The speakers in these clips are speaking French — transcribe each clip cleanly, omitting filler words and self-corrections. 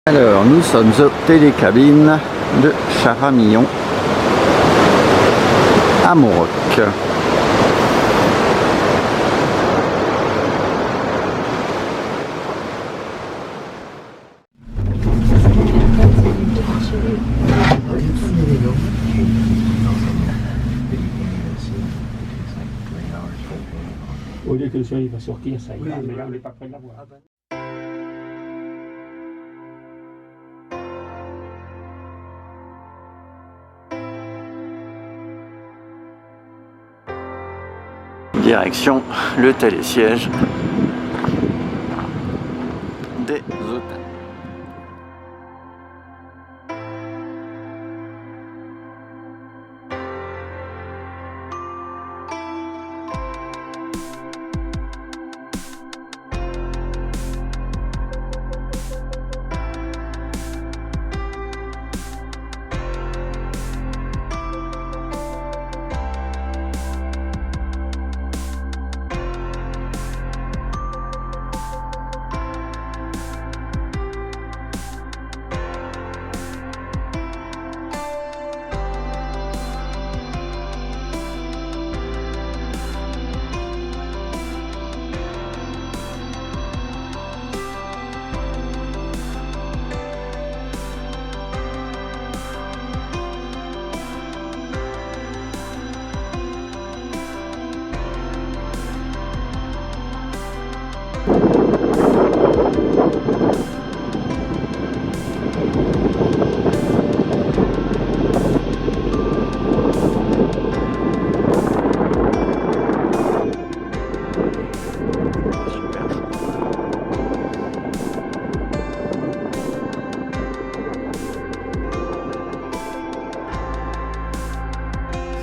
Alors, nous sommes aux télécabines de Charamillon à Mauroc. Au lieu que le soleil va sortir, ça ira, mais là on n'est pas près de la voir. Direction le télésiège des Autans.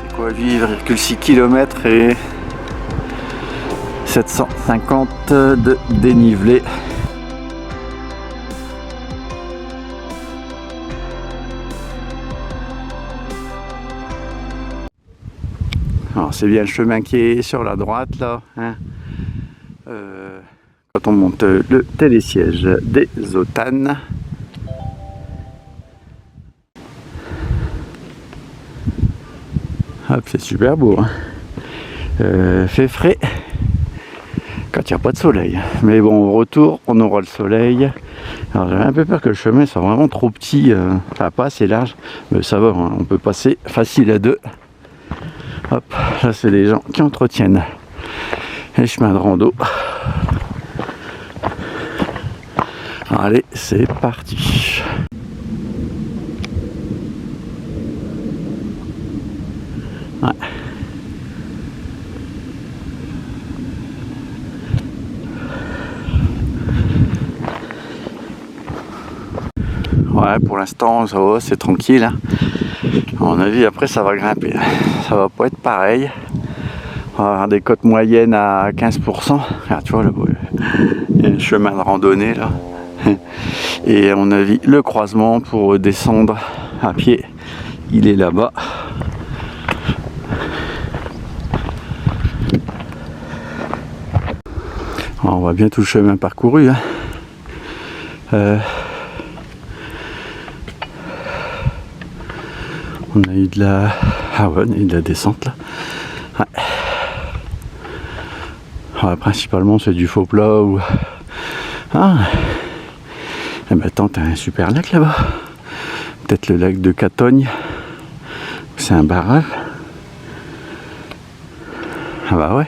C'est quoi 8,6 km et 750 de dénivelé. Alors c'est bien le chemin qui est sur la droite là, hein. Quand on monte le télésiège des Autans. Hop, c'est super beau, hein. Fait frais quand il n'y a pas de soleil, mais bon, au retour on aura le soleil. Alors j'avais un peu peur que le chemin soit vraiment trop petit, enfin pas assez large, mais ça va, hein, on peut passer facile à deux. Hop, là c'est les gens qui entretiennent les chemins de rando. Allez, c'est parti. Ouais. Ouais, pour l'instant ça va, c'est tranquille, hein. À mon avis après ça va grimper, ça va pas être pareil. On va avoir des cotes moyennes à 15%. Ah, tu vois, il y a un chemin de randonnée là. Et à mon avis le croisement pour descendre à pied, il est là-bas. Alors, on voit bien tout le chemin parcouru, hein. On a eu de la... Ah ouais, on a eu de la descente là. Ouais. Ouais, principalement c'est du faux plat ou... Ah. Eh ben attends, t'as un super lac là-bas. Peut-être le lac de Catogne. C'est un barrage. Ah bah ouais.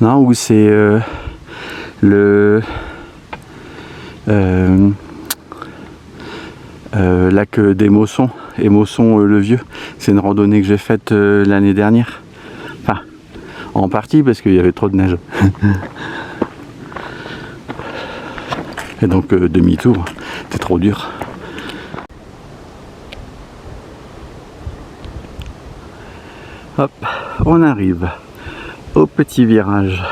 Non, ou c'est le lac des Mossons. Et Mosson le Vieux. C'est une randonnée que j'ai faite l'année dernière. Enfin, en partie parce qu'il y avait trop de neige. Et donc demi-tour, c'était trop dur. Hop, on arrive au petit virage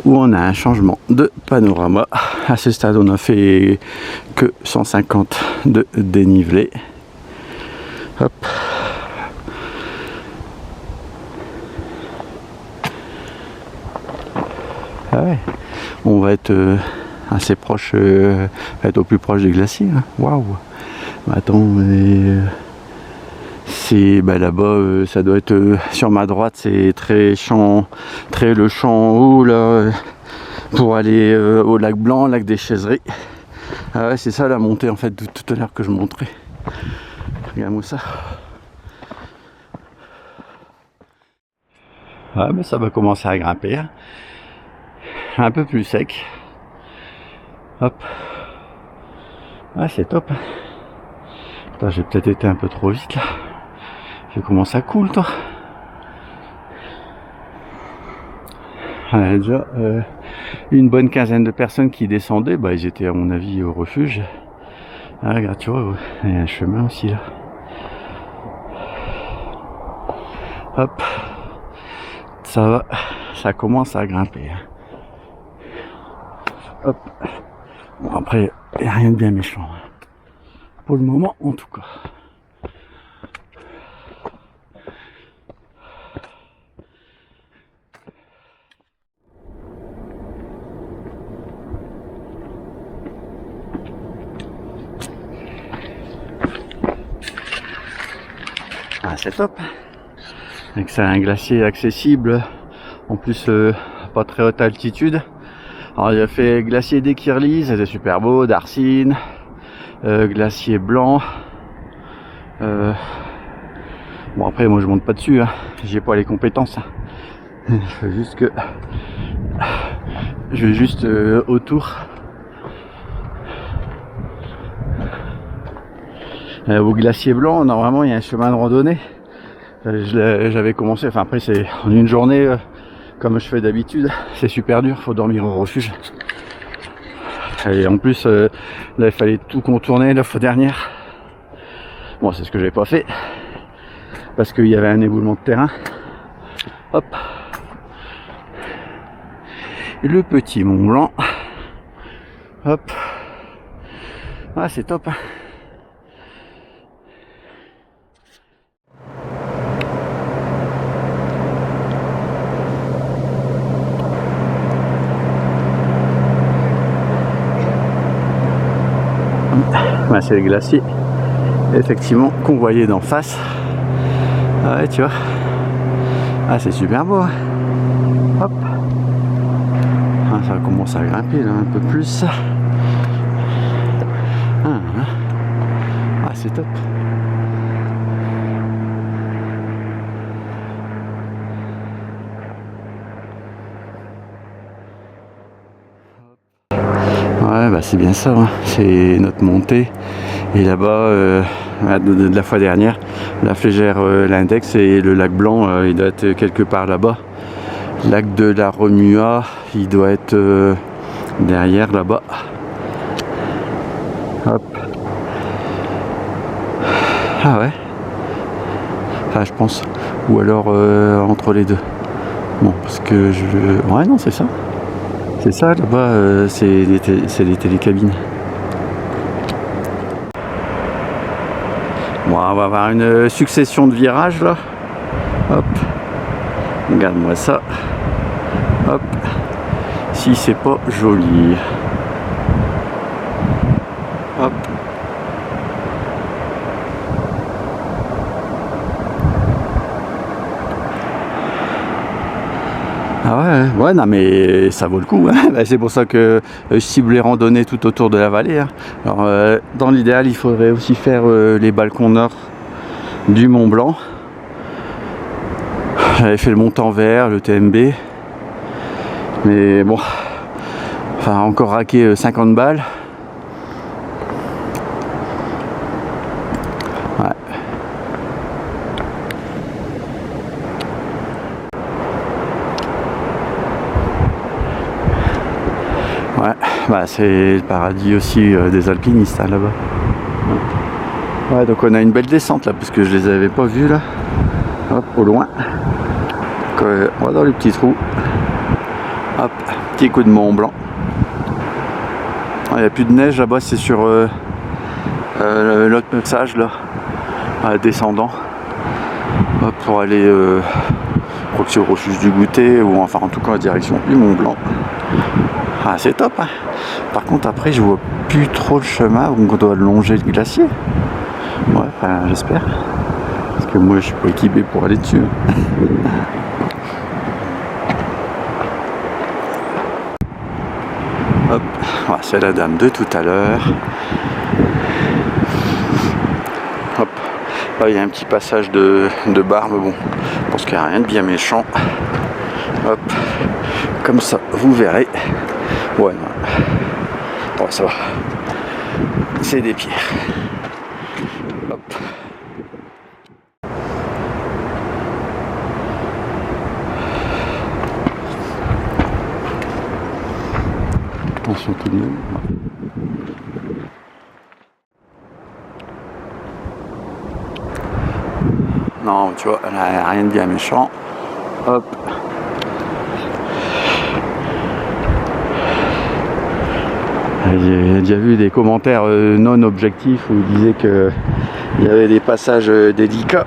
où on a un changement de panorama. À ce stade, on a fait que 150 de dénivelé. Hop. Ah ouais. On va être assez proche, être au plus proche du glacier. Hein. Waouh! Attends, mais c'est là-bas, ça doit être sur ma droite, c'est très le champ en haut là, pour aller au lac Blanc, lac des Chaiseries. Ah ouais, c'est ça la montée en fait de tout à l'heure que je montrais. Regarde-moi ça. Ah mais ça va commencer à grimper. Hein. Un peu plus sec. Hop. Ah c'est top. Attends, j'ai peut-être été un peu trop vite là. J'ai commencé à couler toi. Déjà une bonne quinzaine de personnes qui descendaient, ils étaient à mon avis au refuge. Ah, regarde, tu vois, il y a un chemin aussi là. Hop, ça va, ça commence à grimper. Hop, bon après, il n'y a rien de bien méchant. Pour le moment, en tout cas. Ah, c'est top. Donc c'est un glacier accessible, en plus pas très haute altitude. Alors il a fait glacier des Kirlis, c'était super beau, d'Arsine, glacier blanc. Bon après moi je monte pas dessus, hein. J'ai pas les compétences. Hein. Je vais juste autour. Au glacier blanc, normalement il y a un chemin de randonnée. J'avais commencé, enfin après c'est en une journée, comme je fais d'habitude, c'est super dur, faut dormir au refuge. Et en plus, là il fallait tout contourner la fois dernière. Bon, c'est ce que j'avais pas fait, parce qu'il y avait un éboulement de terrain. Hop. Et le petit Mont Blanc. Hop. Ah, c'est top. C'est le glacier effectivement qu'on voyait d'en face. Ah ouais, tu vois, ah c'est super beau. Hop, ah, ça commence à grimper là un peu plus. Ah c'est top. Ouais, c'est bien ça, hein. C'est notre montée. Et là-bas, de la fois dernière, la Flégère, l'index et le lac Blanc, il doit être quelque part là-bas. Lac de la Remua, il doit être derrière là-bas. Hop. Ah ouais. Enfin, je pense. Ou alors entre les deux. Bon, parce que je... Ouais, non, c'est ça. C'est ça, là-bas, c'est les télécabines. Bon, on va avoir une succession de virages, là. Hop. Regarde-moi ça. Hop. Si c'est pas joli. Hop. Ah ouais, non mais ça vaut le coup, hein. C'est pour ça que je cible les randonnées tout autour de la vallée. Hein. Alors dans l'idéal, il faudrait aussi faire les balcons nord du Mont Blanc. J'avais fait le montant vert, le TMB. Mais bon, enfin encore raqué 50 balles. Ouais. Ouais, c'est le paradis aussi des alpinistes hein, là-bas. Ouais, donc on a une belle descente là, parce que je les avais pas vus là. Hop, au loin. Donc, on va dans les petits trous. Hop, petit coup de Mont Blanc. Il n'y a plus de neige là-bas, c'est sur l'autre passage là, descendant. Hop, pour aller, je crois que c'est au refuge du Goûter, ou enfin en tout cas en direction du Mont Blanc. Ah, c'est top, hein. Par contre après je vois plus trop le chemin, donc on doit longer le glacier. Ouais, enfin, j'espère. Parce que moi je suis pas équipé pour aller dessus. Hop, voilà, c'est la dame de tout à l'heure. Hop, là il y a un petit passage de bar, mais bon, je pense qu'il n'y a rien de bien méchant. Hop, comme ça, vous verrez. Ouais, non. Ouais, ça va. C'est des pierres. Hop. Attention tout de même. Non, tu vois, elle a rien de bien méchant. Hop. J'ai déjà vu des commentaires non objectifs où ils disaient que il y avait des passages délicats.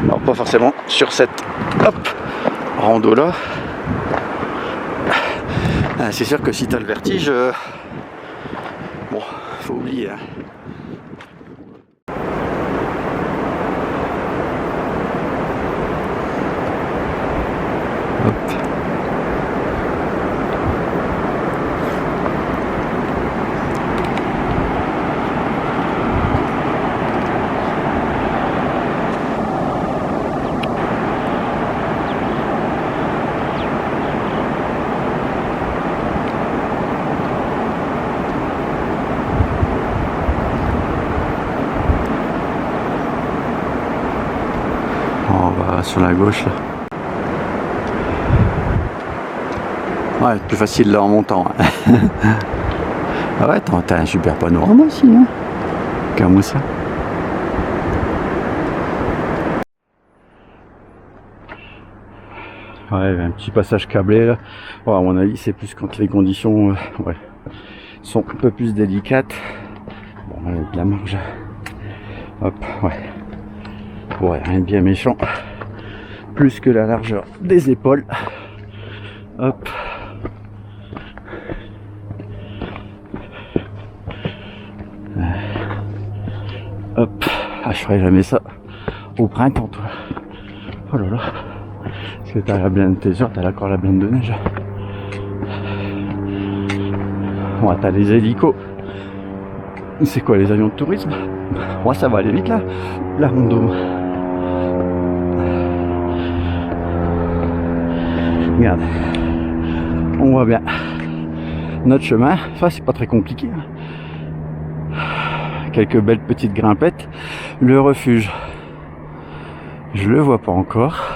Alors pas forcément sur cette rando là. C'est sûr que si tu as le vertige, bon, faut oublier. Hein. Hop. On va sur la gauche là. Ouais, plus facile là en montant. Hein. Ah ouais, t'as un super panorama aussi, hein. Comme ça. Ouais, un petit passage câblé là. Bon, à mon avis, c'est plus quand les conditions ouais, sont un peu plus délicates. Bon, là, de la marge. Hop, ouais. Ouais, rien de bien méchant. Plus que la largeur des épaules. Hop. Hop. Ah, je ferai jamais ça au printemps, toi. Oh là là. Parce que t'as la blinde, t'es sûr, t'as encore la blinde de neige. Ouais, t'as les hélicos. C'est quoi, les avions de tourisme? Ouais, ça va aller vite là. La rando. Regarde. On voit bien notre chemin. Ça, c'est pas très compliqué. Quelques belles petites grimpettes. Le refuge, je le vois pas encore.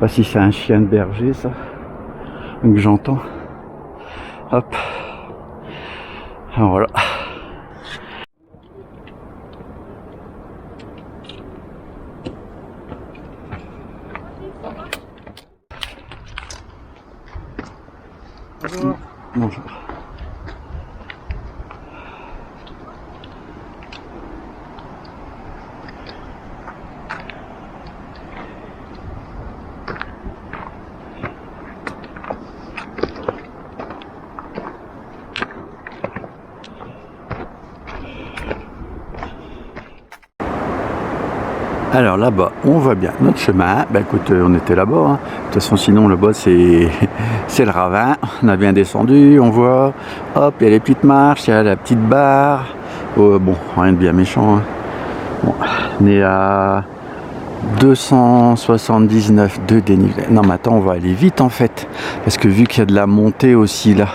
Pas si c'est un chien de berger, ça. Donc j'entends. Hop. Alors voilà. Bonjour. Bonjour. Alors là-bas, on voit bien notre chemin. Ben écoute, on était là-bas. Hein. De toute façon, sinon là-bas, c'est le ravin. On a bien descendu, on voit. Hop, il y a les petites marches, il y a la petite barre. Bon, rien de bien méchant. Hein. Bon, on est à 279 de dénivelé. Non, mais attends, on va aller vite en fait. Parce que vu qu'il y a de la montée aussi là,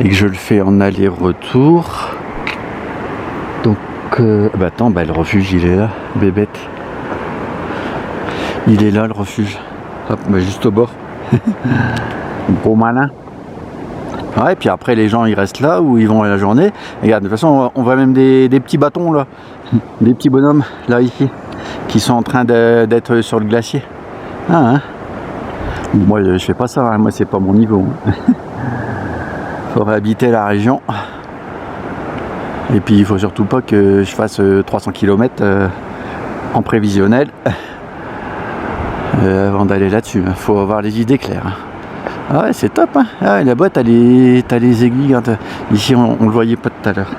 et que je le fais en aller-retour. Donc, bah attends, bah, le refuge, il est là, bébête. Il est là le refuge. Hop, bah juste au bord. Gros malin. Ouais, et puis après les gens ils restent là où ils vont à la journée. Et regarde, de toute façon on voit même des petits bâtons là. Des petits bonhommes là ici. Qui sont en train d'être sur le glacier. Ah, hein. Moi je fais pas ça, hein. Moi c'est pas mon niveau. Hein. Faudrait habiter la région. Et puis il faut surtout pas que je fasse 300 km en prévisionnel. avant d'aller là-dessus. Il faut avoir les idées claires. Ah ouais, c'est top, hein. Ah ouais, là-bas, t'as les aiguilles. Ici, on le voyait pas tout à l'heure.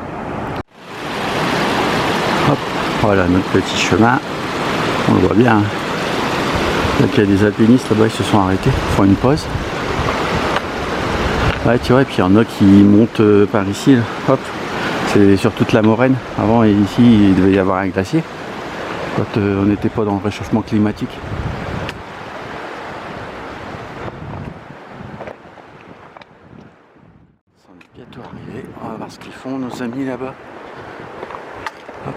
Hop, voilà notre petit chemin. On le voit bien. Hein. Donc, il y a des alpinistes là-bas, ils se sont arrêtés, ils font une pause. Ouais, tu vois, et puis il y en a qui montent par ici. Là. Hop, c'est sur toute la moraine. Avant, ici, il devait y avoir un glacier. Quand on n'était pas dans le réchauffement climatique. On est bientôt arrivé. On va voir ce qu'ils font, nos amis là-bas. Hop.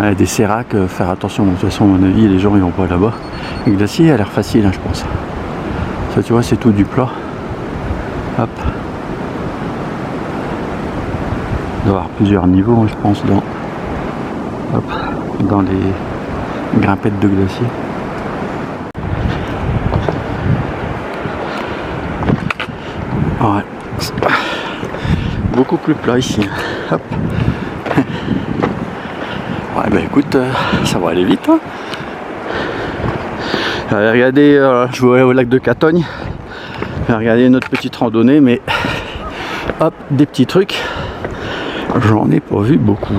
Ouais, des séracs, faire attention. De toute façon, à mon avis, les gens ils vont pas là-bas. Le glacier a l'air facile, hein, je pense. Ça, tu vois, c'est tout du plat. Hop. Il doit y avoir plusieurs niveaux, je pense, dans les grimpettes de glacier. Ouais. Beaucoup plus plat ici. Hop. Ouais, bah écoute, ça va aller vite. Hein. Regardez, je vais aller au lac de Catogne. Regardez notre petite randonnée, mais hop, des petits trucs. J'en ai pas vu beaucoup.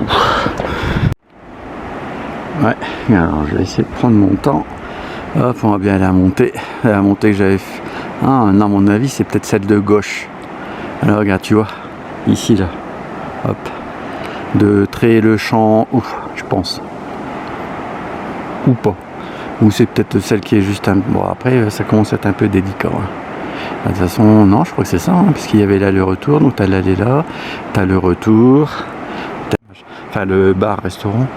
Ouais, alors je vais essayer de prendre mon temps. Hop, on va bien aller à la montée. La montée que j'avais fait. Ah non, à mon avis, c'est peut-être celle de gauche. Alors regarde, tu vois, ici là. Hop. De Tré-le-Champ, je pense. Ou pas. Ou c'est peut-être celle qui est juste un... Bon, après, ça commence à être un peu délicat. Hein. De toute façon, non, je crois que c'est ça, hein, puisqu'il y avait là le retour. Donc, t'as l'aller là, t'as le retour. Enfin, le bar-restaurant,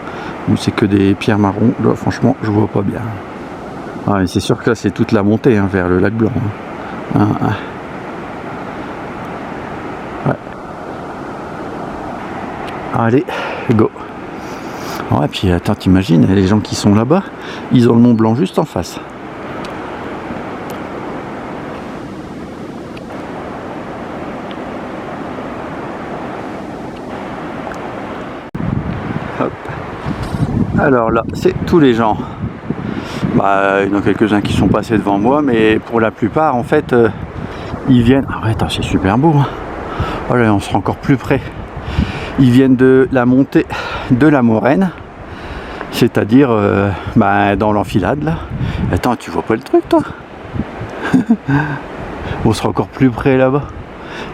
où c'est que des pierres marron. Là, franchement, je vois pas bien. Ah, et c'est sûr que là, c'est toute la montée hein, vers le lac Blanc. Hein. Ouais. Allez, go. Ouais, puis attends, t'imagines, les gens qui sont là-bas, ils ont le Mont Blanc juste en face. Hop. Alors là, c'est tous les gens. Bah, il y en a quelques-uns qui sont passés devant moi, mais pour la plupart, en fait, ils viennent... Ah ouais, attends, c'est super beau. Hein. Oh là, on sera encore plus près. Ils viennent de la montée de la Moraine, c'est-à-dire dans l'enfilade là. Attends, tu vois pas le truc toi? On sera encore plus près là-bas.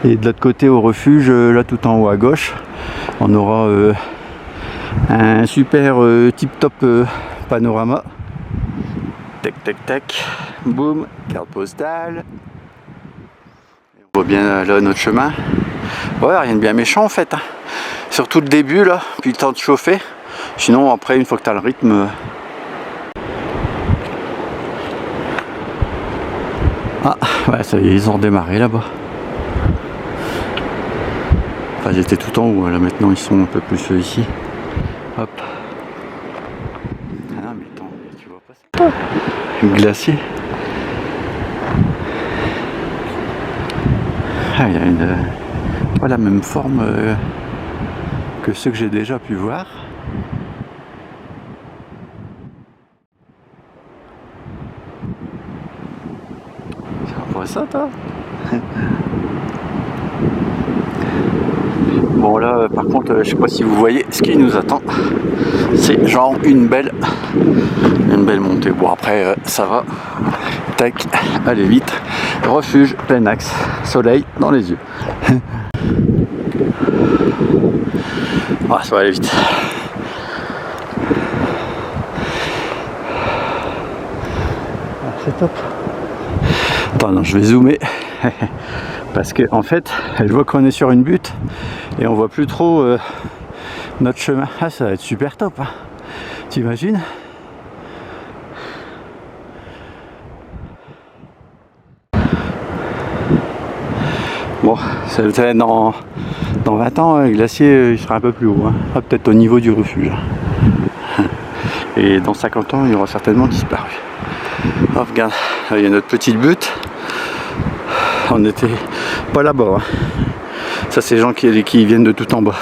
Et de l'autre côté au refuge, là tout en haut à gauche, on aura un super tip-top panorama. Tac tac tac, boum, carte postale. On voit bien là notre chemin. Ouais, rien de bien méchant en fait. Hein. Surtout le début là, puis le temps de chauffer. Sinon après une fois que tu as le rythme. Ah ouais, ça y est, ils ont redémarré là-bas. Enfin ils étaient tout en haut, là maintenant ils sont un peu plus ici. Hop. Ah non mais attends, tu vois pas ça. Le glacier. Ah, il y a pas la même forme que ceux que j'ai déjà pu voir. Tu vois ça toi? Bon là par contre je sais pas si vous voyez ce qui nous attend. C'est genre une belle montée. Bon après ça va. Tac, allez vite. Refuge, plein axe, soleil dans les yeux. Ah, ça va aller vite. Ah, c'est top. Attends, non, je vais zoomer. Parce que en fait, je vois qu'on est sur une butte et on voit plus trop notre chemin. Ah, ça va être super top. Hein. T'imagines? Bon, ça va être dans 20 ans, le glacier il sera un peu plus haut, hein. Ah, peut-être au niveau du refuge. Et dans 50 ans, il aura certainement disparu. Oh, regarde, il y a notre petite butte. On n'était pas là-bas. Hein. Ça, c'est les gens qui viennent de tout en bas.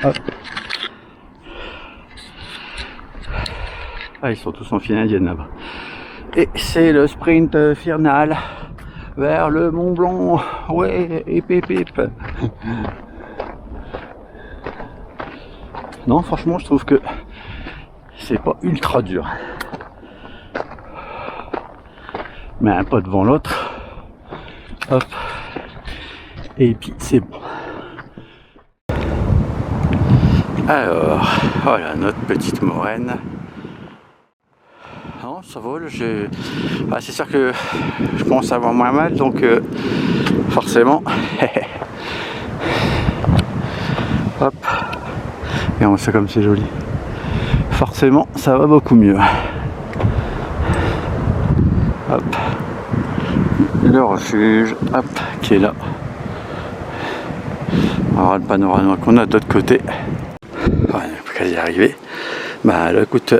Hop. Ah, ils sont tous en file indienne là-bas. Et c'est le sprint final vers le Mont Blanc. Ouais, hip hip hip. Non, franchement, je trouve que c'est pas ultra dur. Mais un pas devant l'autre. Hop. Et puis c'est bon. Alors, voilà notre petite moraine. Non, ça vole. Ah, c'est sûr que je commence à avoir moins mal, donc forcément. Hop. Et on sait comme c'est joli. Forcément, ça va beaucoup mieux. Hop. Le refuge, hop, qui est là. Alors le panorama qu'on a de l'autre côté. Ouais, on peut quasi y arriver. Bah là, écoute,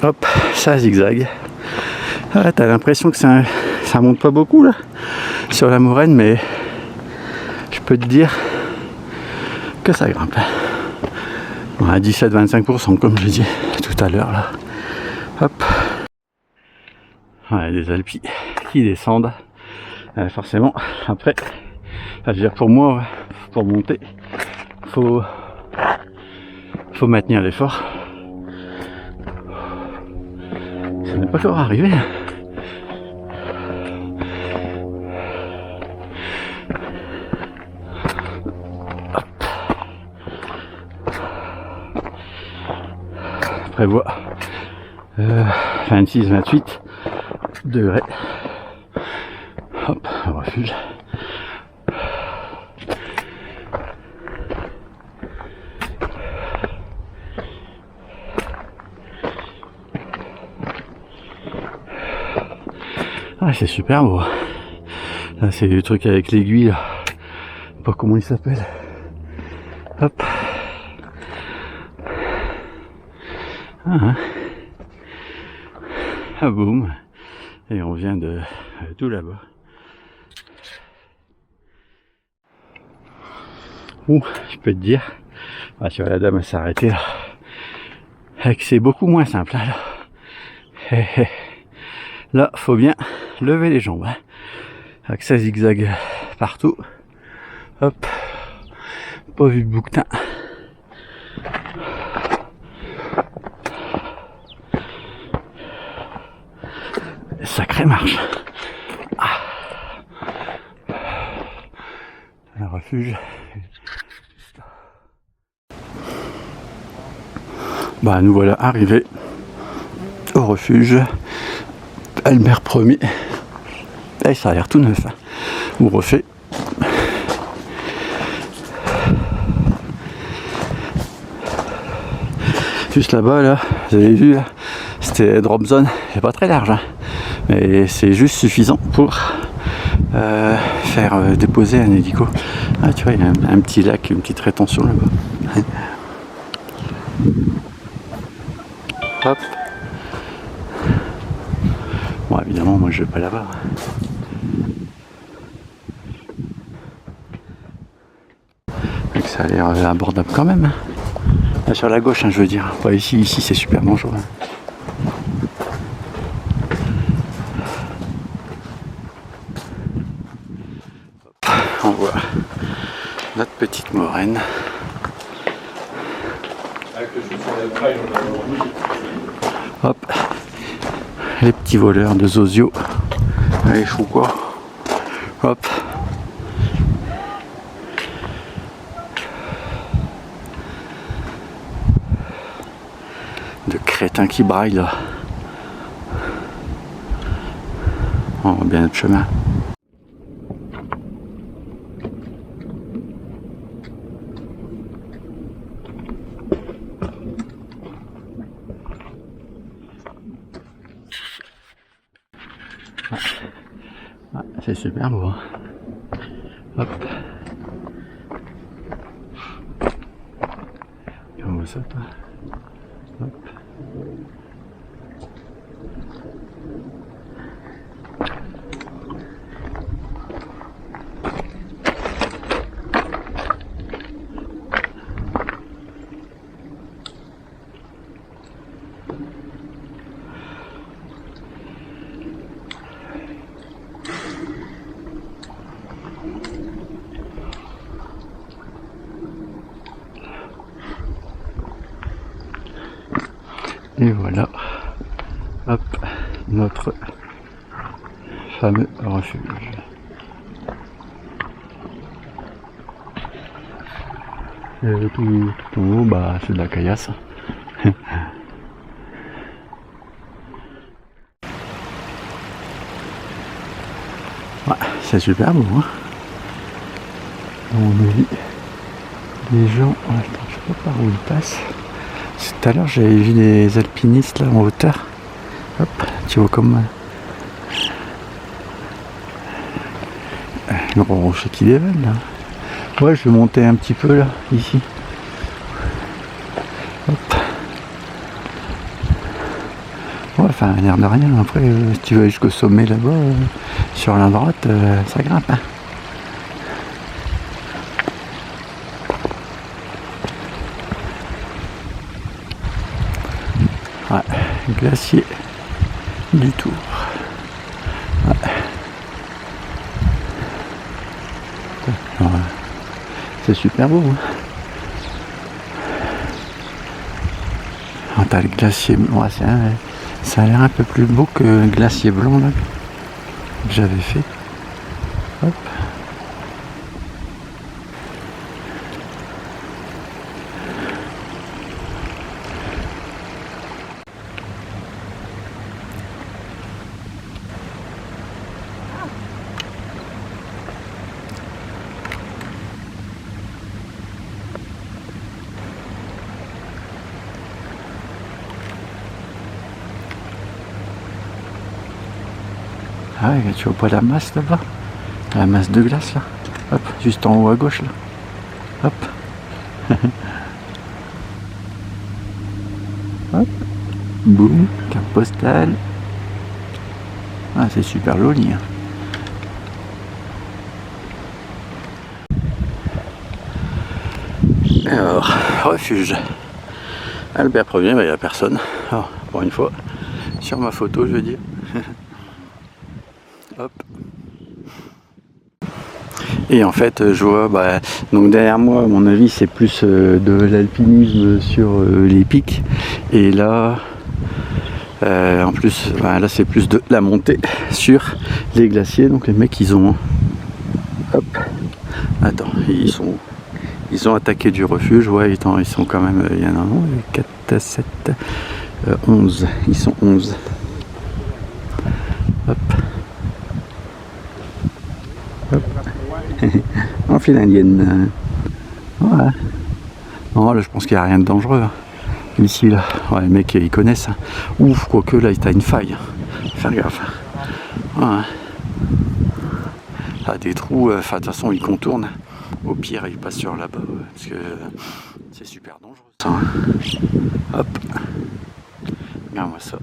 hop, ça zigzag. Ah, t'as l'impression que ça monte pas beaucoup là sur la moraine, mais je peux te dire que ça grimpe. On a 17-25% comme je dis tout à l'heure là. Hop. Ouais, des alpis qui descendent. Forcément, après, je veux dire pour moi, pour monter, faut maintenir l'effort. Ça n'est pas encore arrivé. Prévoit 26-28 degrés. Hop, refuge. Ah, c'est super beau. Là, c'est le truc avec l'aiguille. Je sais pas comment il s'appelle. Hop. Ah, boum. Et on vient de tout là-bas. Ouh, je peux te dire. Ah, tu vois, la dame s'est arrêtée là. Et que c'est beaucoup moins simple là. Là, faut bien lever les jambes. Avec ça zigzag partout. Hop. Pas vu de bouquetin. Sacrée marche. Ah. Un refuge. Bah nous voilà arrivés au refuge Albert Ier. Et ça a l'air tout neuf. Hein. Ou refait. Juste là-bas, là, vous avez vu, là, c'était drop zone. C'est pas très large. Hein. Mais c'est juste suffisant pour faire déposer un hélico. Ah, tu vois, il y a un petit lac, une petite rétention là-bas. Hop. Bon, évidemment, moi je vais pas là-bas. Donc ça a l'air abordable quand même. Là, sur la gauche, hein, je veux dire. Pas ici, c'est super dangereux. On voit notre petite moraine. Hop, les petits voleurs de Zozio. Allez, fou quoi. Hop. De crétins qui braillent là. On voit bien notre chemin. Ah, c'est super beau. Hein. Hop. ça, toi. Hop. Et voilà, hop, notre fameux refuge. Et tout en haut, bah, c'est de la caillasse. Ouais, c'est super beau, hein. À mon avis, les gens... Attends, je sais pas par où ils passent. Tout à l'heure, j'avais vu des alpinistes là en hauteur. Hop, tu vois comme le gros rocher qui dévale là. Ouais, je vais monter un petit peu là, ici. Hop. Ouais, enfin, l'air de rien. Après, si tu vas jusqu'au sommet là-bas, sur la droite, ça grimpe. Hein. Ouais, glacier du Tour. Ouais. C'est super beau. Hein. Oh, t'as le glacier blanc. Ouais, ça a l'air un peu plus beau que le glacier blanc là, que j'avais fait. Hop. Ah ouais, tu vois pas la masse là-bas? La masse de glace là. Hop, juste en haut à gauche là. Hop. Hop. Boum, carte postale. Ah, c'est super joli. Hein. Alors, refuge. Albert Ier, il n'y a personne. Alors, pour une fois, sur ma photo, je veux dire. Hop. Et en fait, je vois, bah, donc derrière moi, à mon avis, c'est plus de l'alpinisme sur les pics. Et là, en plus, bah, là, c'est plus de la montée sur les glaciers. Donc les mecs, ils ont, hop, attends, ils ont attaqué du refuge. Ouais, ils sont quand même, il y en a 4, 7, 11. Ils sont 11. Hop. Hop. En finlandienne. Voilà. Non, là, je pense qu'il n'y a rien de dangereux. Hein. Ici, là. Ouais, les mecs, ils connaissent. Hein. Ouf, quoique là, t'as une faille. Faire gaffe. Voilà. Là, des trous, de toute façon, ils contournent. Au pire, ils passent sur là-bas. Parce que c'est super dangereux. Ça, hein. Hop. Regarde-moi ça.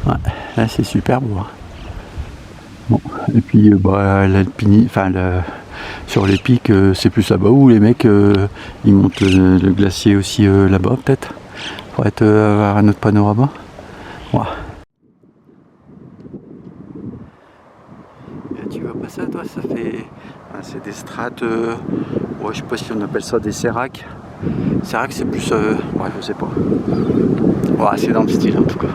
Ouais, là c'est super beau. Hein. Bon, et puis bah, sur les pics, c'est plus là-bas où les mecs ils montent le glacier aussi là-bas peut-être pour être avoir un autre panorama. Ouais. Et tu vois pas ça toi, ça fait. C'est des strates. Ouais, je sais pas si on appelle ça des séracs. Sérac c'est plus. Ouais, je sais pas. Ouais, c'est dans le style en tout cas.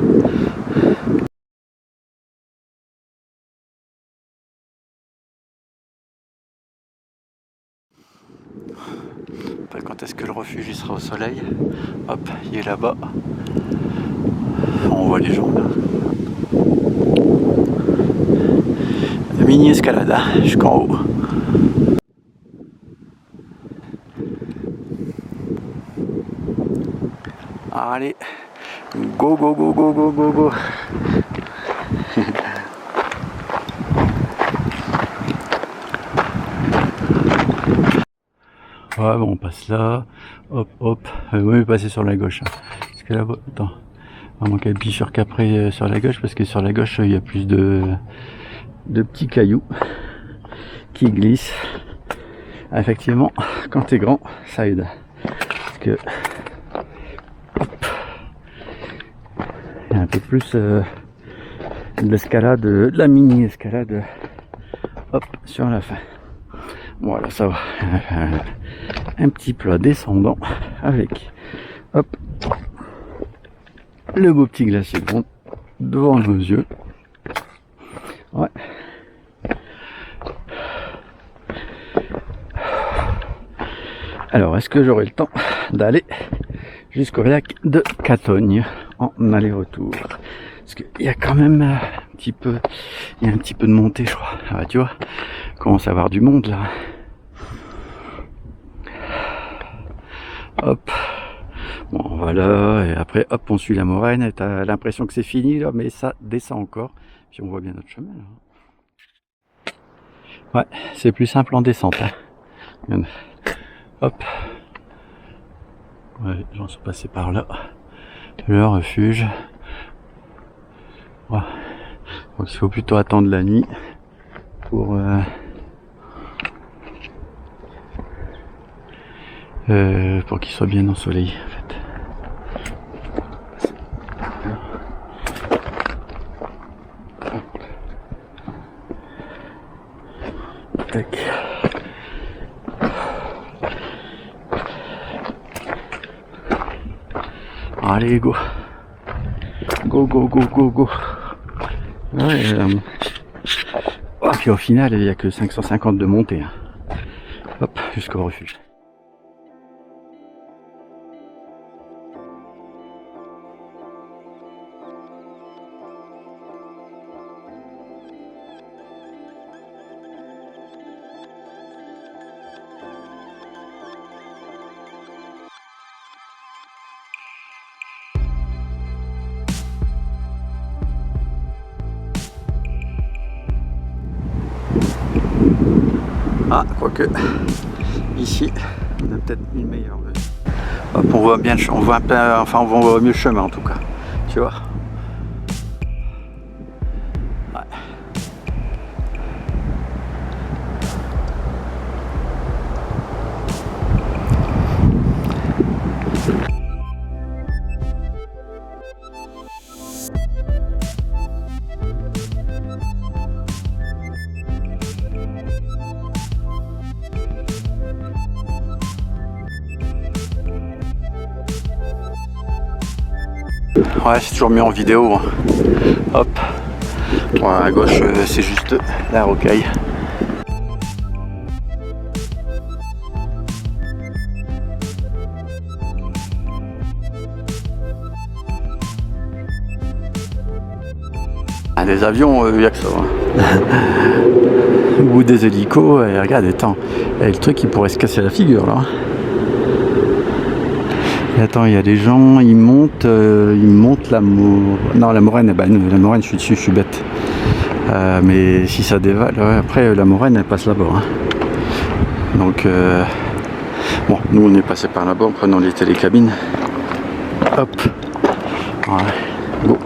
Quand est-ce que le refuge il sera au soleil? Hop, il est là-bas. On voit les gens là. La mini escalade hein, jusqu'en haut. Allez, Go, go, go, go, go, go, go. Ouais, bon, on passe là. Hop, hop. Oui, passer sur la gauche. Hein. Parce que là, attends. On va manquer de bifurquer sur la gauche, parce que sur la gauche, il y a plus de petits cailloux qui glissent. Effectivement, quand t'es grand, ça aide. Parce que hop, il y a un peu plus de l'escalade, de la mini-escalade, hop, sur la fin. Voilà, ça va. Un petit plat descendant avec, hop, le beau petit glacier devant nos yeux. Ouais. Alors, est-ce que j'aurai le temps d'aller jusqu'au lac de Catogne en aller-retour? Parce qu'il y a quand même un petit peu, il y a un petit peu de montée, je crois. Ah bah, tu vois, commence à avoir du monde là. Hop. Bon, voilà, et après, hop, on suit la moraine, et t'as l'impression que c'est fini, là, mais ça descend encore. Puis on voit bien notre chemin, là. Ouais, c'est plus simple en descente, hein. Hop. Ouais, j'en suis passé par là. Le refuge. Ouais. Donc il faut plutôt attendre la nuit pour qu'il soit bien ensoleillé, en fait. Tac. Allez, go. Go, go, go, go, go. Ouais, oh, puis au final, il n'y a que 550 de montée. Hein. Hop, jusqu'au refuge. Ah, quoique, ici, on a peut-être une meilleure vue. Hop, on voit bien, on voit un peu, enfin on voit mieux le chemin en tout cas, tu vois. Ouais. Ouais, c'est toujours mieux en vidéo. Hop. Bon, à gauche, c'est juste la rocaille. Ah, des avions, il n'y a que ça. Ou des hélicos. Et regarde, attends. Et le truc, il pourrait se casser la figure là. Et attends, il y a des gens, ils montent la non, la moraine, bah, la moraine, je suis dessus, je suis bête. Mais si ça dévale, ouais, après la moraine, elle passe là-bas. Hein. Donc, bon, nous on est passé par là-bas en prenant les télécabines. Hop, ouais, go.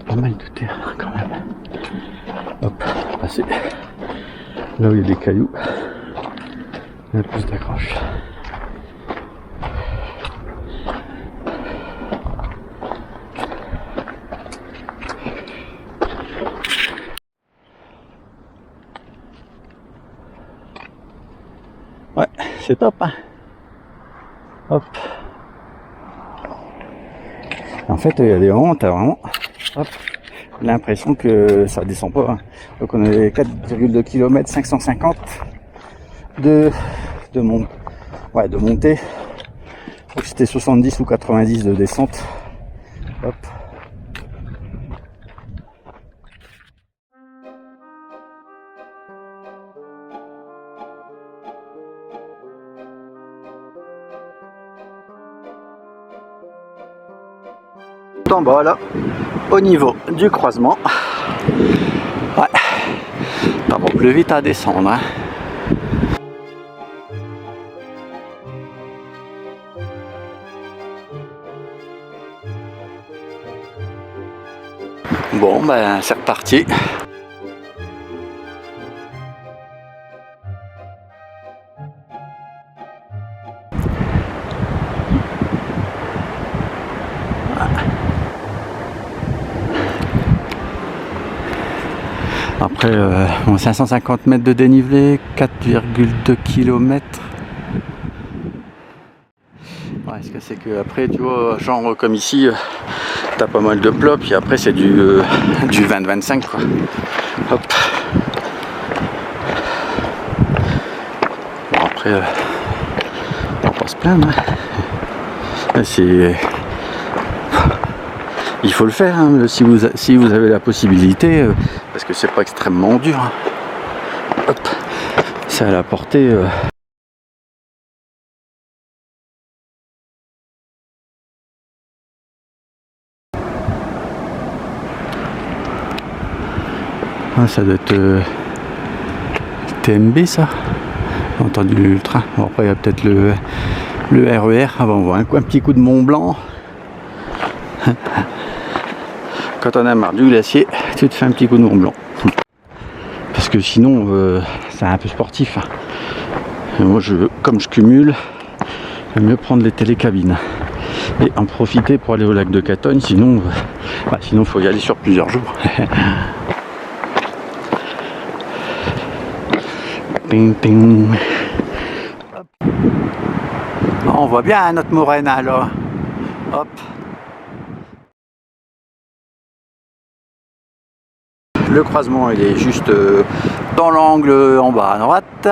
Pas mal de terre quand même. Hop, passer là où il y a des cailloux. Il y a plus d'accroche. Ouais, c'est top, hein. Hop. En fait, il y a des moments où t'as vraiment l'impression que ça descend pas. Hein. Donc on a 4,2 km, 550 de montée. Je crois que c'était 70 ou 90 de descente. Hop. En bas là, au niveau du croisement. Ouais. Ça va plus vite à descendre. Hein. Bon, ben c'est reparti. Après 550 mètres de dénivelé, 4,2 km. Ouais, ce que c'est que après, tu vois, genre comme ici, t'as pas mal de plots, puis après c'est du 20-25 quoi. Hop. Bon, après, on va pas se plaindre. Hein. C'est... Il faut le faire hein, si vous avez la possibilité, parce que c'est pas extrêmement dur. Hein. Hop. C'est à la portée. Ah, ça doit être TMB ça. J'ai entendu le train. Bon, après il y a peut-être le RER. Ah, bon, on voit un petit coup de Mont Blanc. Quand on a marre du glacier, tu te fais un petit coup de Mont Blanc. Parce que sinon, c'est un peu sportif. Hein. Et moi, comme je cumule, j'aime mieux prendre les télécabines et en profiter pour aller au lac de Catogne. Sinon, sinon, faut y aller sur plusieurs jours. Ping, ping. Hop. On voit bien hein, notre moraine alors. Hop. Le croisement il est juste dans l'angle en bas à droite.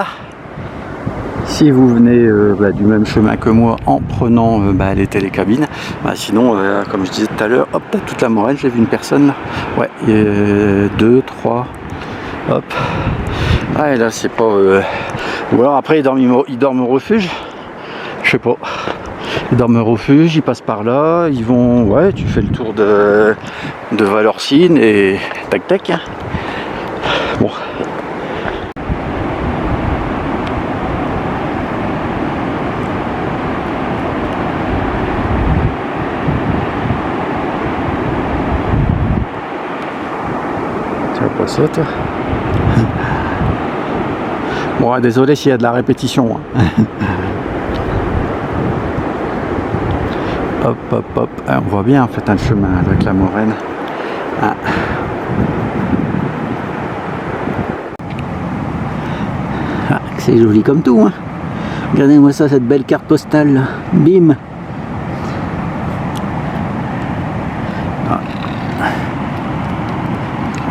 Si vous venez du même chemin que moi en prenant les télécabines, sinon comme je disais tout à l'heure, hop, t'as toute la moraine, j'ai vu une personne là. Ouais, 2, 3, hop. Ouais là c'est pas. Ou alors après ils dorment au refuge. Je sais pas. Ils dorment au refuge, ils passent par là, ils vont. Ouais, tu fais le tour de Valorcine et tac tac. Hein. Bon. Tu vas pas ça toi? Bon, désolé s'il y a de la répétition. Hein. Hop, hop, hop. On voit bien en fait un chemin avec la moraine. Ah. Ah, c'est joli comme tout. Hein. Regardez-moi ça, cette belle carte postale. Là. Bim. Ah.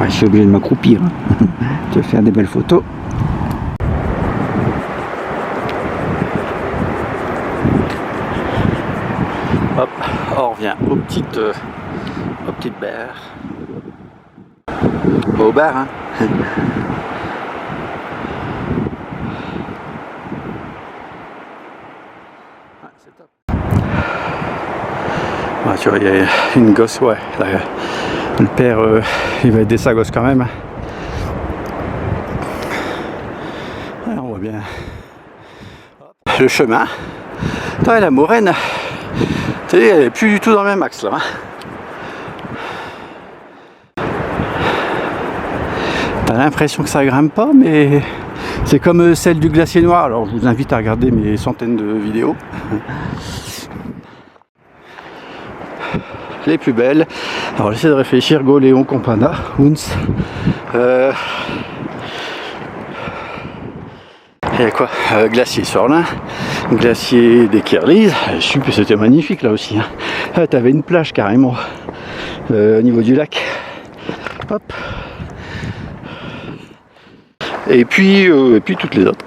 Ouais, je suis obligé de m'accroupir. Hein. Je vais faire des belles photos. Hop, on revient aux petites berres. Au bar, hein. Ah, c'est top. Ah, tu vois, il y a une gosse, ouais. Là, le père, il va aider sa gosse quand même. Ah, on voit bien. Hop. Le chemin. Attends, la moraine. Tu sais, elle est plus du tout dans le même axe là. T'as l'impression que ça grimpe pas, mais c'est comme celle du glacier noir. Alors je vous invite à regarder mes centaines de vidéos. Les plus belles. Alors j'essaie de réfléchir. Goléon, Compana, Hunz. Il y a quoi Glacier Sorlin, glacier des Kirlis, c'était magnifique là aussi. Hein. Ah, t'avais une plage carrément au niveau du lac. Hop. Et puis toutes les autres.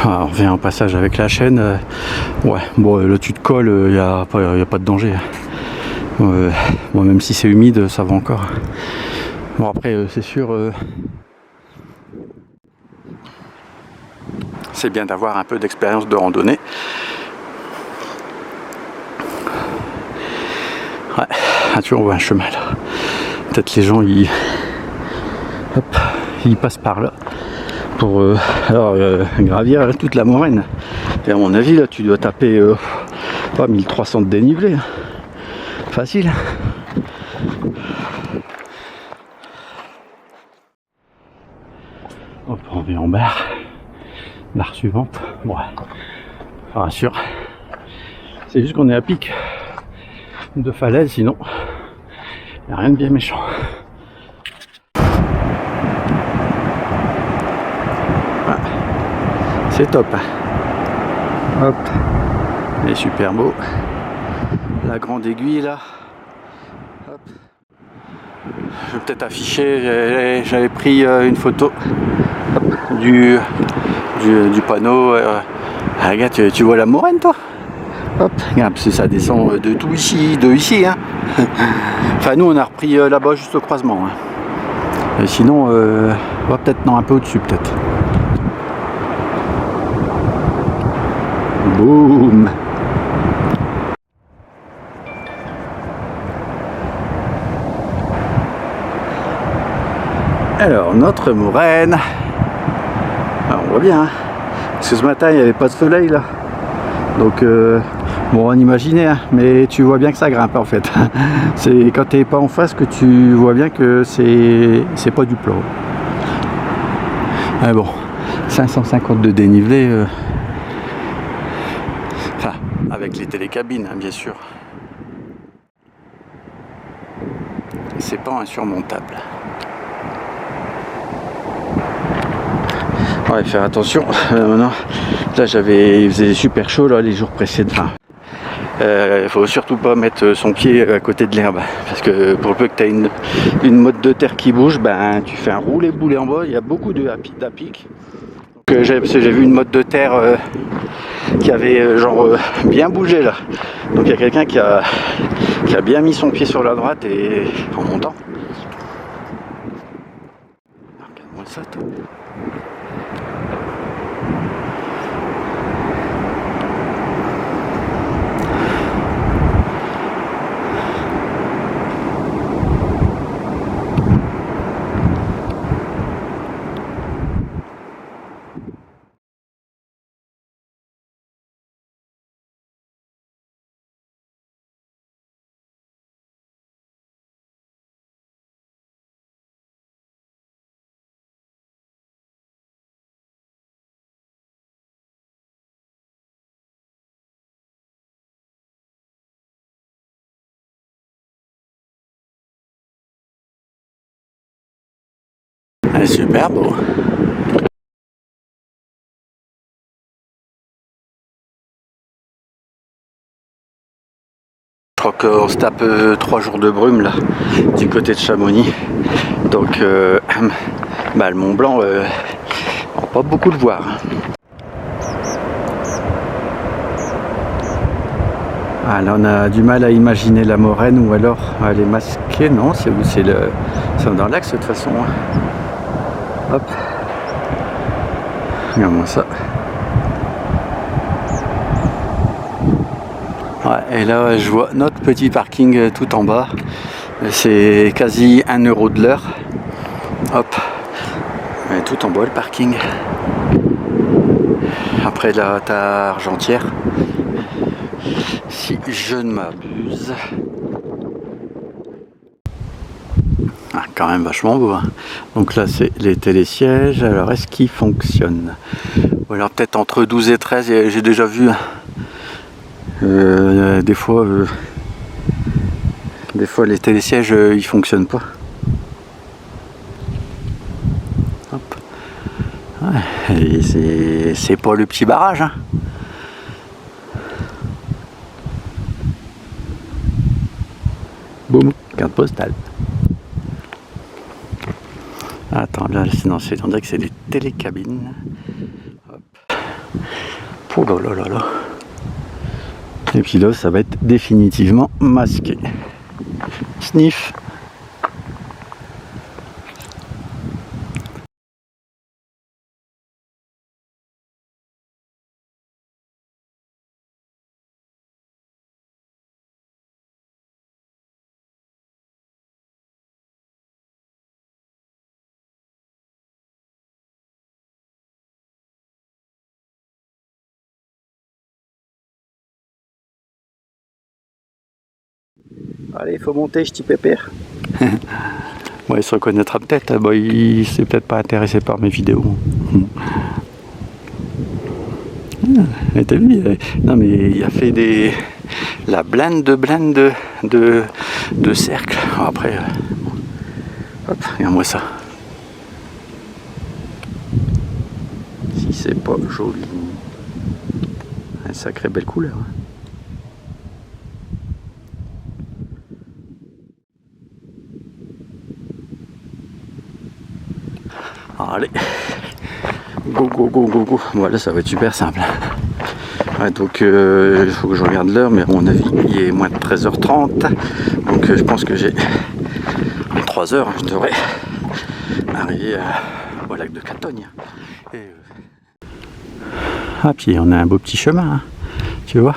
on revient en passage avec la chaîne. Ouais, bon, là tu te colles, il n'y a pas de danger. Bon, même si c'est humide, ça va encore. Bon, après, c'est sûr, c'est bien d'avoir un peu d'expérience de randonnée. Ouais, ah, tu vois, on voit un chemin là. Peut-être les gens, ils passent par là pour gravir toute la moraine. Et à mon avis, là, tu dois taper pas 1300 de dénivelé. Facile. Hop, on revient en barre. Barre suivante. Bon, ça rassure. C'est juste qu'on est à pic de falaise, sinon il n'y a rien de bien méchant. Ah, c'est top. Hop, il est super beau. La grande aiguille là. Hop. Je vais peut-être afficher. J'avais pris une photo du panneau. Regarde, tu vois la moraine toi? Hop, regarde, parce que ça descend de tout ici, hein. Enfin nous on a repris là-bas juste au croisement. Hein. Et sinon, va peut-être non un peu au-dessus peut-être. Boum. Alors notre moraine. Alors, on voit bien, hein. Parce que ce matin il n'y avait pas de soleil là. Donc bon, on imaginait, hein, mais tu vois bien que ça grimpe en fait. C'est quand t'es pas en face que tu vois bien que c'est pas du plat. Ah bon, 550 de dénivelé. Enfin, avec les télécabines, hein, bien sûr. C'est pas insurmontable. Ouais, faire attention. Maintenant, là il faisait super chaud là les jours précédents. Faut surtout pas mettre son pied à côté de l'herbe parce que pour le peu que tu as une motte de terre qui bouge, ben tu fais un roulé-boulé en bas. Il y a beaucoup d'apics. J'ai vu une motte de terre qui avait bien bougé là. Donc il y a quelqu'un qui a bien mis son pied sur la droite et en montant. Regarde-moi ça toi. C'est super beau. Je crois qu'on se tape 3 jours de brume là, du côté de Chamonix. Donc le Mont Blanc, on va pas beaucoup le voir. Ah, là on a du mal à imaginer la moraine ou alors elle est masquée. Non, c'est où? C'est dans l'axe de toute façon. Hop. Regarde-moi ça. Ouais, et là je vois notre petit parking tout en bas. C'est quasi 1 € de l'heure. Hop. Et tout en bas le parking. Après là t'as Argentière. Si je ne m'abuse. Ah, quand même vachement beau. Hein. Donc là c'est les télésièges. Alors est-ce qu'ils fonctionnent? Ou alors peut-être entre 12 et 13, j'ai déjà vu des fois les télésièges ils fonctionnent pas. Hop. Ouais, et c'est pas le petit barrage. Hein. Boum, carte postale. Attends, là, sinon, on dirait que c'est des télécabines. Hop. Oh là là là là. Et puis là, ça va être définitivement masqué. Sniff. Allez, il faut monter, je t'y pépère. Bon, il se reconnaîtra peut-être. Bon, il s'est peut-être pas intéressé par mes vidéos. Ah, t'as vu, non mais il a fait la blinde de cercle. Après, hop, regarde-moi ça. Si c'est pas joli. Une sacrée belle couleur. Allez, go go go go go. Voilà, ça va être super simple. Ouais, donc il faut que je regarde l'heure, mais à mon avis il est moins de 13h30. Donc je pense que j'ai en 3 heures, je devrais arriver au lac de Catogne. Ah, puis on a un beau petit chemin, hein, tu vois.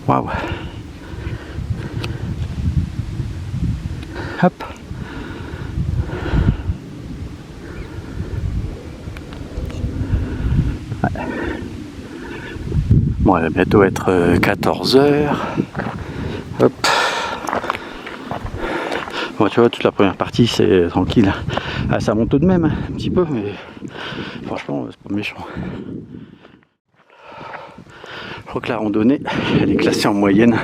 Waouh. Hop. Ouais. Bon, il va bientôt être 14h. Hop. Bon, tu vois, toute la première partie, c'est tranquille. Ah, ça monte tout de même, hein, un petit peu, mais franchement, c'est pas méchant. Je crois que la randonnée, elle est classée en moyenne.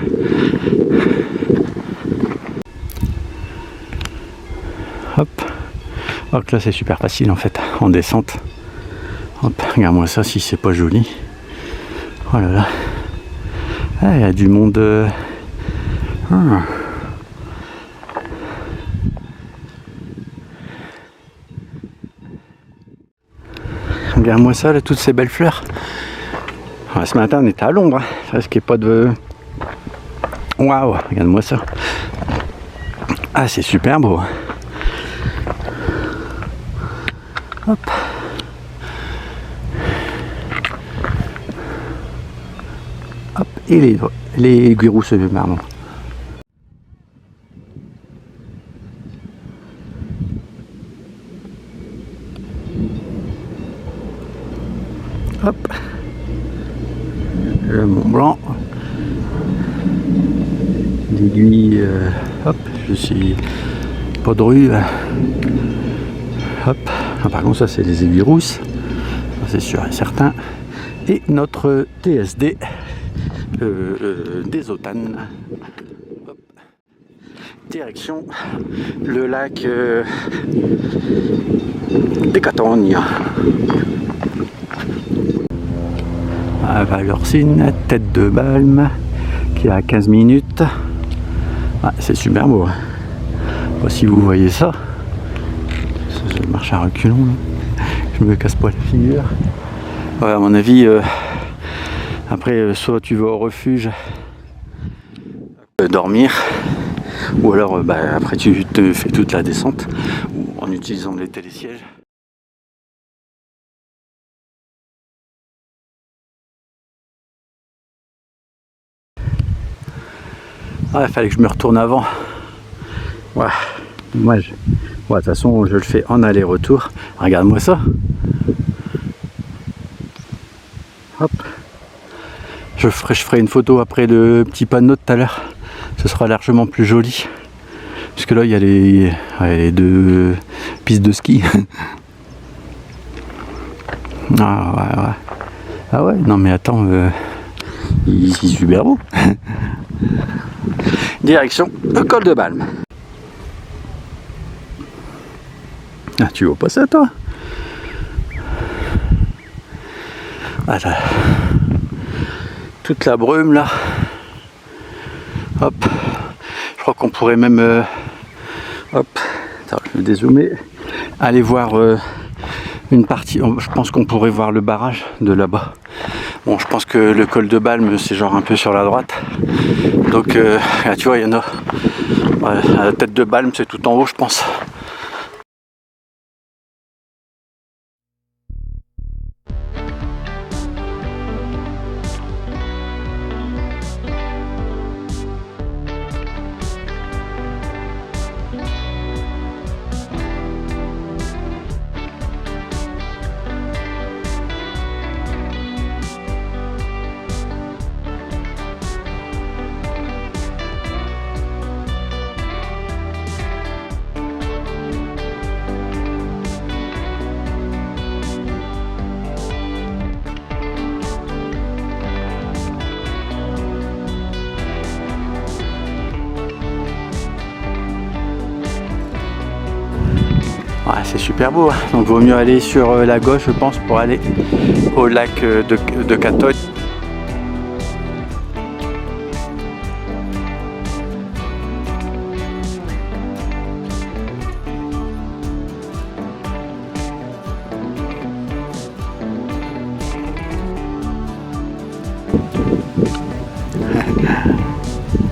Hop. Donc là, c'est super facile en fait, en descente. Hop, regarde-moi ça, si c'est pas joli. Oh là là. Ah, il y a du monde. Regarde-moi ça, là, toutes ces belles fleurs. Ouais, ce matin, on était à l'ombre, hein. Parce qu'il n'y a pas de... Waouh, regarde-moi ça. Ah, c'est super beau. Hop. Hop, et les guirous se pardon. Hop. Le Mont Blanc. L'aiguille, hop, je suis pas de rue. Hop. Ah, par contre, ça, c'est les aiguilles rousses. C'est sûr et certain. Et notre TSD des Autanes. Hop. Direction le lac des Catogne. À Valorcine, tête de Balme, qui est à 15 minutes. Ah, c'est super beau. Bon, si vous voyez ça, je marche à reculons. Là. Je me casse pas la figure. Ouais, à mon avis, après, soit tu vas au refuge dormir, ou alors après tu te fais toute la descente en utilisant les télésièges. Ah, il fallait que je me retourne avant. Ouais, dommage. Ouais, de toute façon, je le fais en aller-retour. Regarde-moi ça. Hop. Je ferai une photo après le petit panneau de tout à l'heure. Ce sera largement plus joli. Parce que là, il y a les 2 pistes de ski. Ah ouais, ouais. Ah ouais, non mais attends, il est super beau. Direction le col de Balme. Ah, tu vois pas ça, toi? Ah, là. Toute la brume là. Hop. Je crois qu'on pourrait même hop. Attends, je vais dézoomer. Aller voir une partie. Je pense qu'on pourrait voir le barrage de là-bas. Bon, je pense que le col de Balme, c'est genre un peu sur la droite. Donc, là, tu vois, il y en a. Ouais, à la tête de Balme, c'est tout en haut, je pense. Ouais, c'est super beau, hein. Donc vaut mieux aller sur la gauche, je pense, pour aller au lac de Catogne.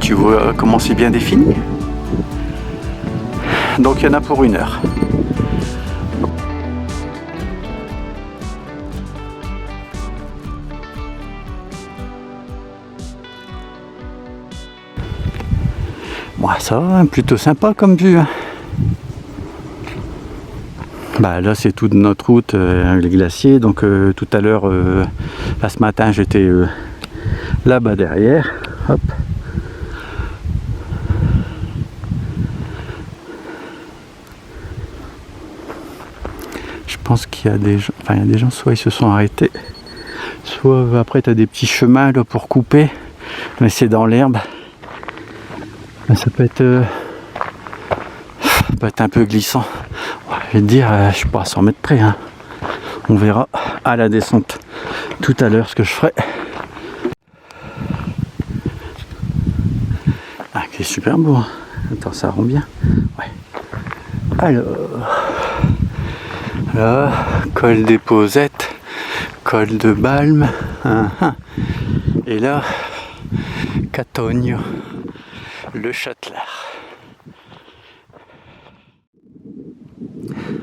Tu vois comment c'est bien défini? Donc il y en a pour 1 heure. Bon, ça va, plutôt sympa comme vue. Hein. Bah, là c'est toute notre route, les glaciers. Donc tout à l'heure, ce matin j'étais là-bas derrière. Hop. Je pense qu'il y a des gens, enfin il y a des gens, soit ils se sont arrêtés, soit après tu as des petits chemins là pour couper, mais c'est dans l'herbe. Ça peut être un peu glissant. Je vais te dire, je suis pas à 100 mètres près. Hein. On verra à la descente tout à l'heure ce que je ferai. Ah, qui est super beau. Hein. Attends, ça rend bien. Ouais. Alors, là, col des Posettes, col de Balme. Et là, Catogne, le Châtelard.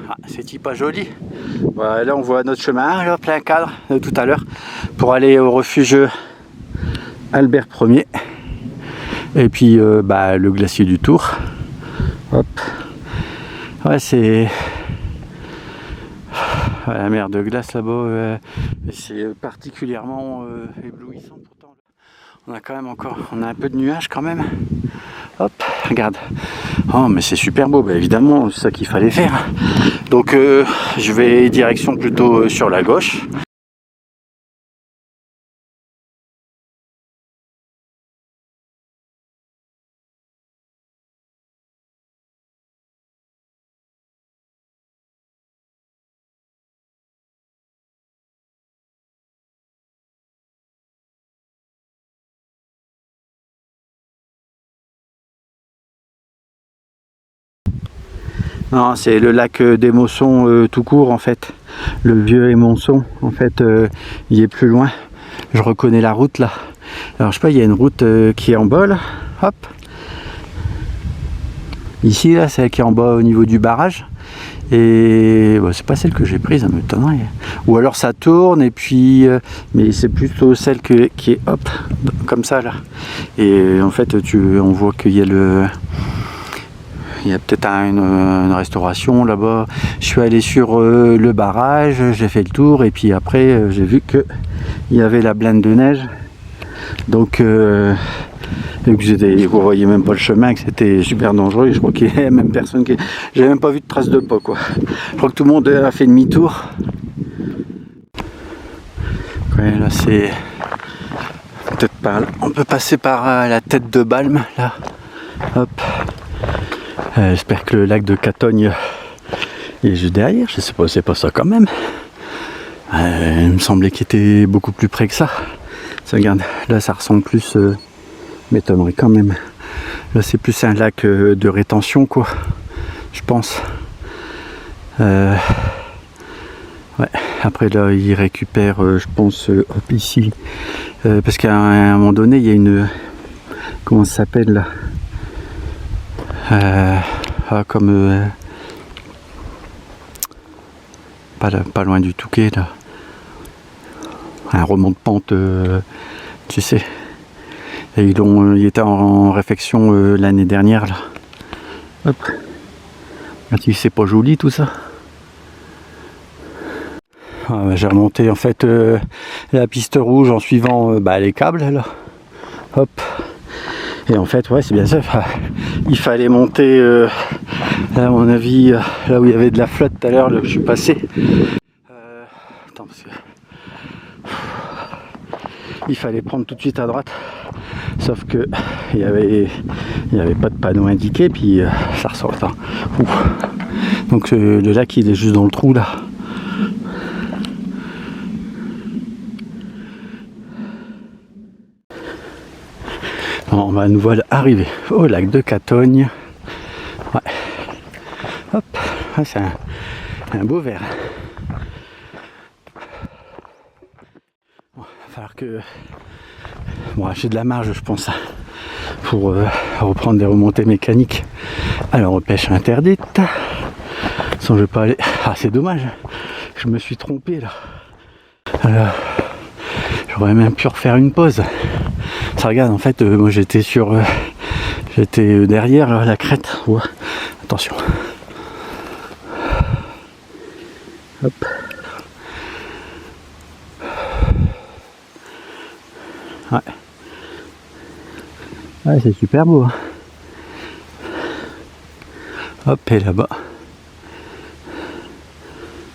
Ah, c'est pas joli. Voilà, là on voit notre chemin, là, plein cadre de tout à l'heure, pour aller au refuge Albert Ier. Et puis le glacier du Tour. Hop. Ouais, c'est la mer de glace là-bas. C'est particulièrement éblouissant pourtant. On a quand même on a un peu de nuages quand même. Hop, regarde. Oh, mais c'est super beau, bah, évidemment, c'est ça qu'il fallait faire. Donc, je vais direction plutôt sur la gauche. Non, c'est le lac d'Émosson tout court en fait. Le vieux Émosson, en fait, il est plus loin. Je reconnais la route là. Alors je sais pas, il y a une route qui est en bas là. Hop. Ici là, celle qui est en bas au niveau du barrage. Et c'est pas celle que j'ai prise, ça m'étonnerait. Ou alors ça tourne et puis, mais c'est plutôt celle qui est hop, comme ça là. Et en fait, on voit qu'il y a il y a peut-être une restauration là-bas. Je suis allé sur le barrage, j'ai fait le tour et puis après j'ai vu que il y avait la blinde de neige. Donc vous voyez même pas le chemin, que c'était super dangereux. Je crois qu'il y a même personne qui... J'ai même pas vu de traces de pas quoi. Je crois que tout le monde a fait demi-tour. Ouais, là c'est peut-être par là. On peut passer par la tête de Balme là. Hop. J'espère que le lac de Catogne est juste derrière. Je sais pas, c'est pas ça quand même. Il me semblait qu'il était beaucoup plus près que ça. Ça, regarde, là ça ressemble plus, m'étonnerait quand même. Là c'est plus un lac de rétention quoi, je pense. Ouais. Après là il récupère je pense hop ici parce qu'à un moment donné il y a une comment ça s'appelle là comme pas loin du Touquet là, un remont de pente tu sais, et il était en réfection l'année dernière là. Hop, c'est pas joli tout ça. J'ai remonté en fait la piste rouge en suivant les câbles là. Hop. Et en fait ouais c'est bien ça. Il fallait monter à mon avis là où il y avait de la flotte tout à l'heure, là où je suis passé. Attends parce que il fallait prendre tout de suite à droite. Sauf que il y avait pas de panneau indiqué, puis ça ressort. Donc le lac il est juste dans le trou là. Bon, nous voilà arrivés au lac de Catogne. Ouais. Hop, ah, c'est un beau verre. Bon, il va falloir que j'ai de la marge je pense pour reprendre des remontées mécaniques. Alors pêche interdite. Sans je vais pas aller. Ah c'est dommage, je me suis trompé là. Alors, j'aurais même pu refaire une pause. Ça regarde en fait moi j'étais derrière là, la crête. Ouais. Attention. Hop. Ouais. Ouais, c'est super beau. Hein. Hop, et là-bas.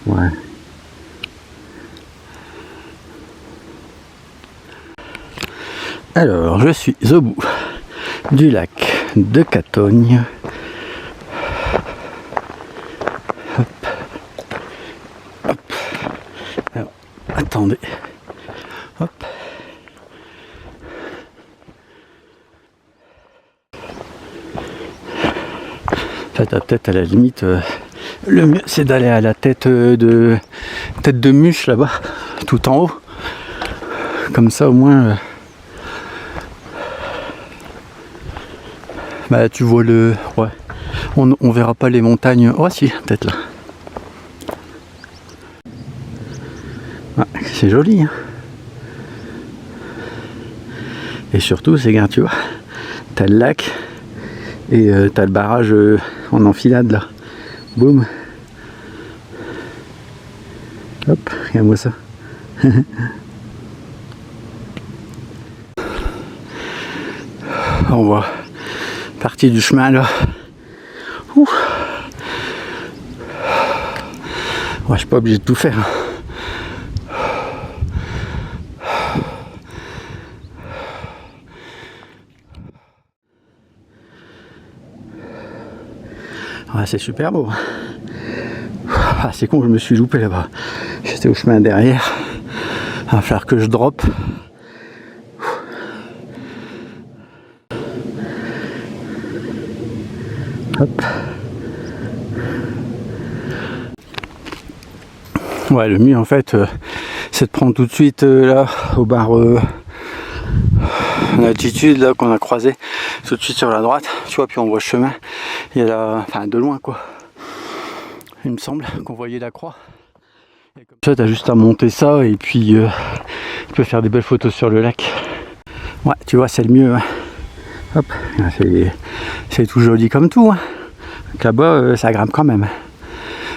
Ouais. Alors, je suis au bout du lac de Catogne. Hop. Hop. Alors, attendez. Hop. En fait, peut-être à la limite, le mieux c'est d'aller à la tête de mûche là-bas, tout en haut. Comme ça au moins, tu vois le... Ouais, on verra pas les montagnes. Oh si, peut-être là. Ouais, c'est joli. Hein. Et surtout, c'est bien, tu vois, t'as le lac. Et t'as le barrage en enfilade là. Boum. Hop, regarde-moi ça. On voit partie du chemin là. Ouh. Ouais, je suis pas obligé de tout faire. Ah, c'est super beau. Ah, c'est con, je me suis loupé là-bas. J'étais au chemin derrière. Il va falloir que je drop. Hop. Ouais, le mieux en fait, c'est de prendre tout de suite là, au bar l'altitude là qu'on a croisé, tout de suite sur la droite, tu vois, puis on voit le chemin. Il y a là, enfin de loin quoi. Il me semble qu'on voyait la croix. Et comme ça, t'as juste à monter ça et puis tu peux faire des belles photos sur le lac. Ouais, tu vois, c'est le mieux. Hein. Hop, c'est tout joli comme tout. Hein. Là-bas, ça grimpe quand même.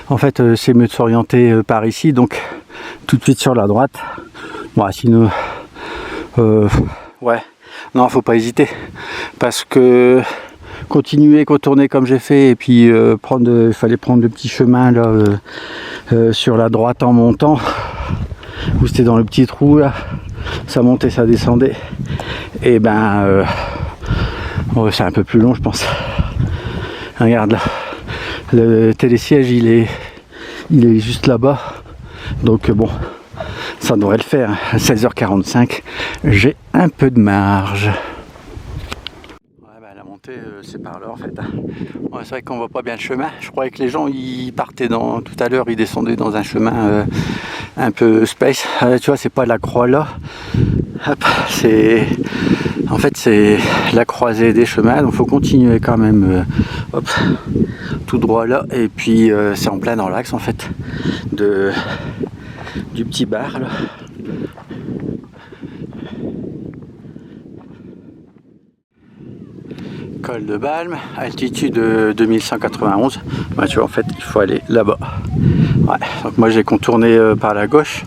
En fait, c'est mieux de s'orienter par ici, donc tout de suite sur la droite. Bon, sinon, ouais, non, faut pas hésiter, parce que continuer, contourner comme j'ai fait, et puis il fallait prendre le petit chemin là sur la droite en montant, où c'était dans le petit trou là, ça montait, ça descendait, et ben c'est un peu plus long je pense. Regarde là, le télésiège il est juste là-bas, donc bon, ça devrait le faire. À 16h45, j'ai un peu de marge. La montée c'est par là en fait. Ouais, c'est vrai qu'on voit pas bien le chemin. Je croyais que les gens ils partaient tout à l'heure, ils descendaient dans un chemin un peu space. Tu vois, c'est pas la croix là. Hop, en fait c'est la croisée des chemins, donc faut continuer quand même hop, tout droit là, et puis c'est en plein dans l'axe en fait du petit bar là. Col de Balme, altitude 2191. Ouais, tu vois, en fait il faut aller là-bas. Ouais, donc moi j'ai contourné par la gauche.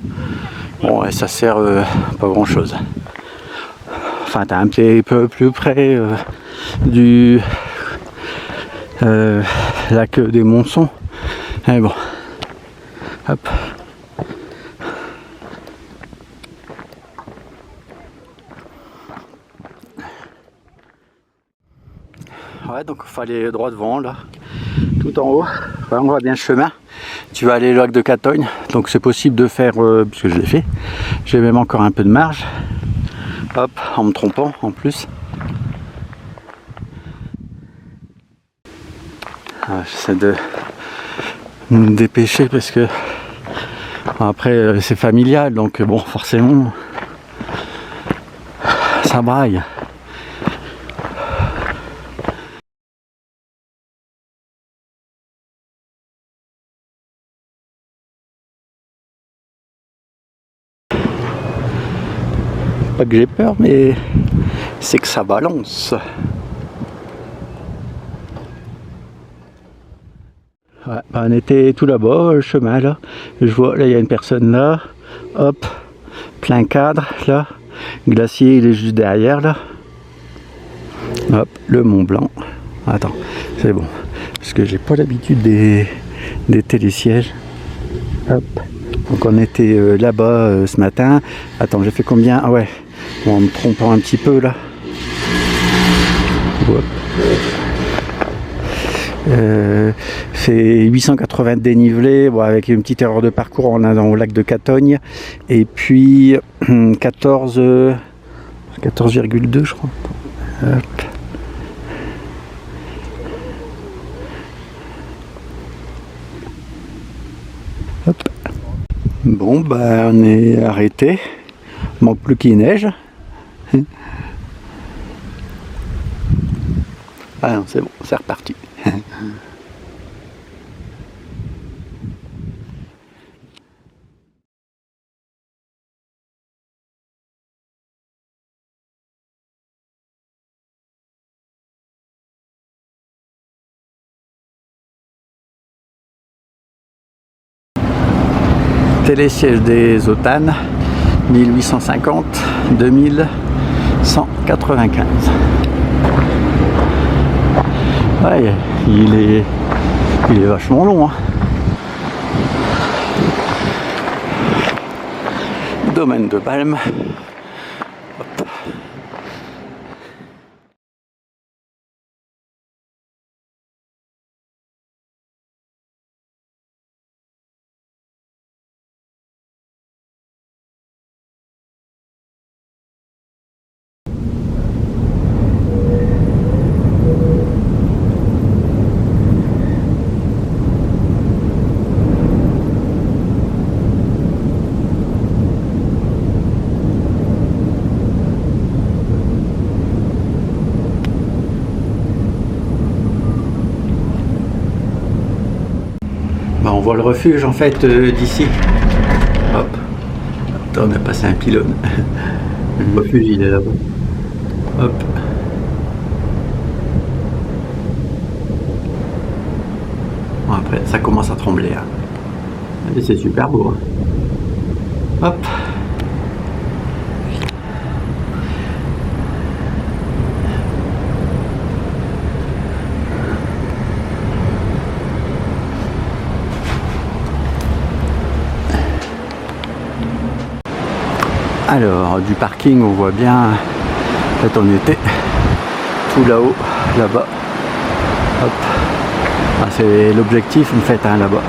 Bon, et ça sert pas grand chose. Enfin, t'es un petit peu plus près lac des Montsons. Mais bon, hop. Ouais, donc il faut aller droit devant là, tout en haut. Ouais, on voit bien le chemin. Tu vas aller au lac de Catogne, donc c'est possible de faire, puisque je l'ai fait. J'ai même encore un peu de marge. Hop, en me trompant en plus. J'essaie de me dépêcher parce que après c'est familial, donc bon, forcément ça braille. Pas que j'ai peur, mais c'est que ça balance. Ouais, on était tout là-bas, le chemin là. Je vois, là il y a une personne là. Hop, plein cadre là. Glacier il est juste derrière là. Hop, le Mont Blanc. Attends, c'est bon. Parce que j'ai pas l'habitude des télésièges. Hop. Donc on était là-bas ce matin. Attends, j'ai fait combien? Ah ouais, bon, en me trompant un petit peu là. Hop. C'est 880 de dénivelé, bon, avec une petite erreur de parcours on a dans le lac de Catogne, et puis 14,2 je crois. Hop. Hop. Bon bah on est arrêté, il manque plus qu'il neige. Ah non, c'est bon, c'est reparti. Télésiège des Autanes, 1850 2195. Ouais, il est vachement long, hein. Domaine de Balme. Hop. Bah, on voit le refuge en fait d'ici. Hop. Attends, on a passé un pylône. Le refuge il est là-bas. Hop. Bon, après ça commence à trembler. Hein. Et c'est super beau. Hein. Hop. Alors, du parking, on voit bien, en fait, on était tout là-haut, là-bas. Hop. Ah, c'est l'objectif, en fait, hein, là-bas.